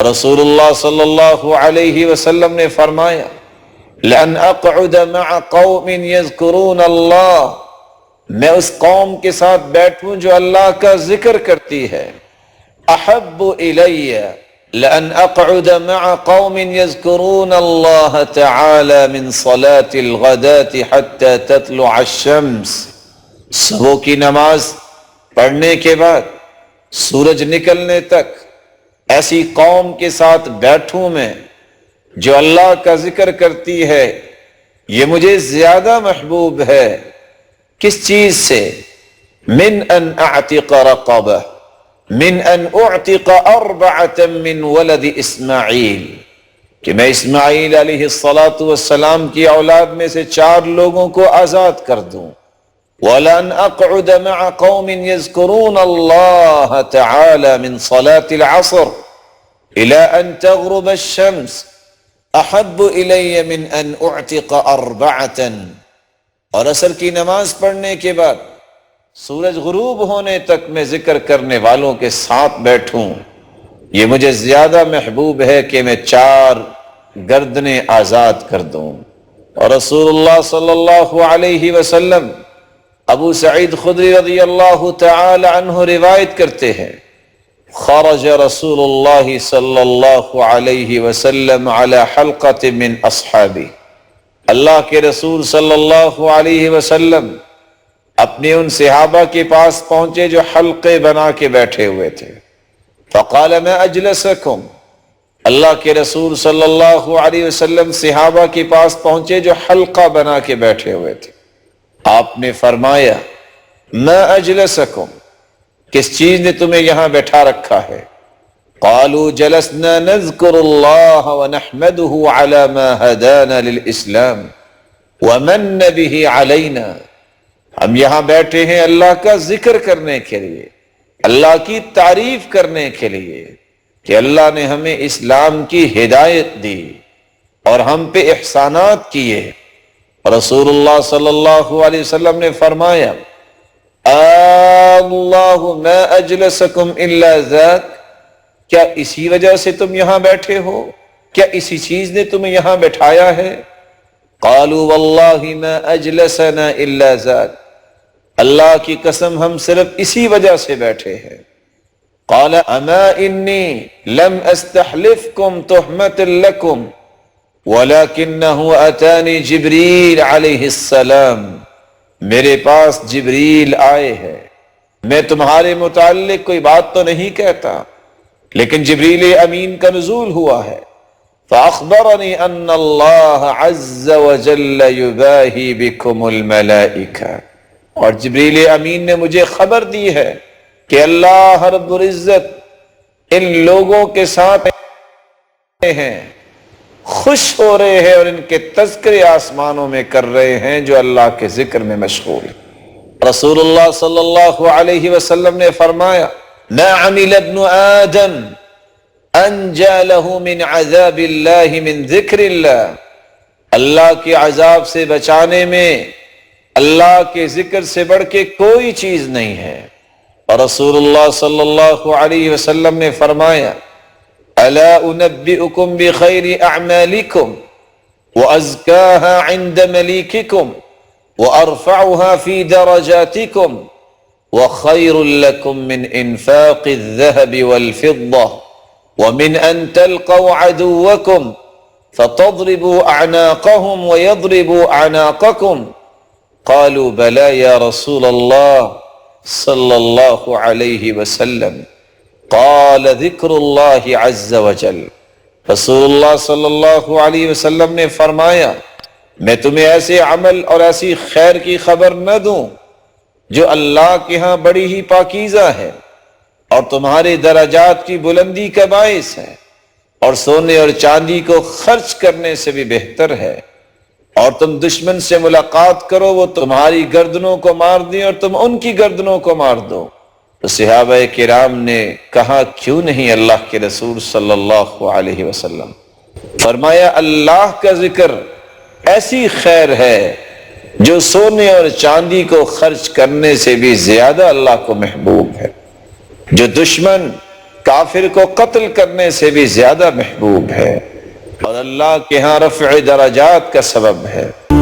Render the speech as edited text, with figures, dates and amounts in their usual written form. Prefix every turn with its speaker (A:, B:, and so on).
A: رسول اللہ صلی اللہ علیہ وسلم نے فرمایا لَأَنْ أَقْعُدَ مَعَ قَوْمٍ يَذْكُرُونَ اللَّهِ، میں اس قوم کے ساتھ بیٹھوں جو اللہ کا ذکر کرتی ہے، احب الی لأن اقعد مع قوم يذكرون الله تعالى من صلاة الغداة حتى تطلع الشمس، صبح کی نماز پڑھنے کے بعد سورج نکلنے تک ایسی قوم کے ساتھ بیٹھوں میں جو اللہ کا ذکر کرتی ہے، یہ مجھے زیادہ محبوب ہے۔ کس چیز سے؟ من ان اعتق رقبہ، من ان اعتق اربعۃ من ولد اسماعیل، کہ میں اسماعیل علیہ السلام کی اولاد میں سے 4 لوگوں کو آزاد کر دوں۔ وَلَنْ أَقْعُدَ مَعَ قَوْمٍ يَذْكُرُونَ اللَّهَ تَعَالَى مِنْ صَلَاةِ الْعَصْرِ إِلَىٰ أَنْ تَغْرُبَ الشَّمْسِ أَحَبُّ إِلَيَّ مِنْ أَنْ أُعْتِقَ أَرْبَعَةً، اور عصر کی نماز پڑھنے کے بعد سورج غروب ہونے تک میں ذکر کرنے والوں کے ساتھ بیٹھوں، یہ مجھے زیادہ محبوب ہے کہ میں 4 گردنیں آزاد کر دوں۔ اور رسول اللہ صلی اللہ علیہ وسلم ابو سعید خدری رضی اللہ تعالی عنہ روایت کرتے ہیں، خرج رسول اللہ صلی اللہ علیہ وسلم علی حلقۃ من اصحابہ، اللہ کے رسول صلی اللہ علیہ وسلم اپنے ان صحابہ کے پاس پہنچے جو حلقے بنا کے بیٹھے ہوئے تھے۔ فقال ما اجلسکم، اللہ کے رسول صلی اللہ علیہ وسلم صحابہ کے پاس پہنچے جو حلقہ بنا کے بیٹھے ہوئے تھے۔ آپ نے فرمایا ما اجلسکم، کس چیز نے تمہیں یہاں بٹھا رکھا ہے؟ قالوا جلسنا نذکر اللہ ونحمدہ علی ما ہدانا للاسلام ومن به علینا، ہم یہاں بیٹھے ہیں اللہ کا ذکر کرنے کے لیے، اللہ کی تعریف کرنے کے لیے کہ اللہ نے ہمیں اسلام کی ہدایت دی اور ہم پہ احسانات کیے۔ رسول اللہ صلی اللہ علیہ وسلم نے فرمایا اللہ ما اجلسکم الا ذاک، کیا اسی وجہ سے تم یہاں بیٹھے ہو؟ کیا اسی چیز نے تمہیں یہاں بٹھایا ہے؟ قالوا واللہ ما اجلسنا الا ذاک، اللہ کی قسم ہم صرف اسی وجہ سے بیٹھے ہیں۔ قال اما انی لم استحلفکم تہمۃ لکم ولکنہ اتانی جبریل علیہ السلام، میرے پاس جبریل آئے ہیں، میں تمہارے متعلق کوئی بات تو نہیں کہتا، لیکن جبریل امین کا نزول ہوا ہے۔ فاخبرنی ان اللہ عز وجل یباہی بکم الملائکہ، اور جبریل امین نے مجھے خبر دی ہے کہ اللہ رب العزت ان لوگوں کے ساتھ ہیں، خوش ہو رہے ہیں اور ان کے تذکرے آسمانوں میں کر رہے ہیں جو اللہ کے ذکر میں مشغول ہیں۔ رسول اللہ صلی اللہ علیہ وسلم نے فرمایا ما عمل ابن آدم انجا له من عذاب اللہ من ذکر اللہ، اللہ کے عذاب سے بچانے میں اللہ کے ذکر سے بڑھ کے کوئی چیز نہیں ہے۔ اور رسول اللہ صلی اللہ علیہ وسلم نے فرمایا الا انبئکم بخیر اعمالکم وازکاها عند ملیککم وارفعها فی درجاتکم وخیر لکم من انفاق الذهب والفضة ومن ان تلقوا عدوکم فتضربوا اعناقهم ويضربوا اعناقکم قالوا بلى یا رسول اللہ صلی اللہ علیہ وسلم قال ذکر اللہ عز وجل، رسول اللہ صلی اللہ علیہ وسلم نے فرمایا میں تمہیں ایسے عمل اور ایسی خیر کی خبر نہ دوں جو اللہ کے ہاں بڑی ہی پاکیزہ ہے اور تمہارے درجات کی بلندی کا باعث ہے، اور سونے اور چاندی کو خرچ کرنے سے بھی بہتر ہے، اور تم دشمن سے ملاقات کرو وہ تمہاری گردنوں کو مار دیں اور تم ان کی گردنوں کو مار دو۔ تو صحابہ کرام نے کہا کیوں نہیں اللہ کے رسول صلی اللہ علیہ وسلم؟ فرمایا اللہ کا ذکر ایسی خیر ہے جو سونے اور چاندی کو خرچ کرنے سے بھی زیادہ اللہ کو محبوب ہے۔ جو دشمن کافر کو قتل کرنے سے بھی زیادہ محبوب ہے اور اللہ کے ہاں رفع درجات کا سبب ہے۔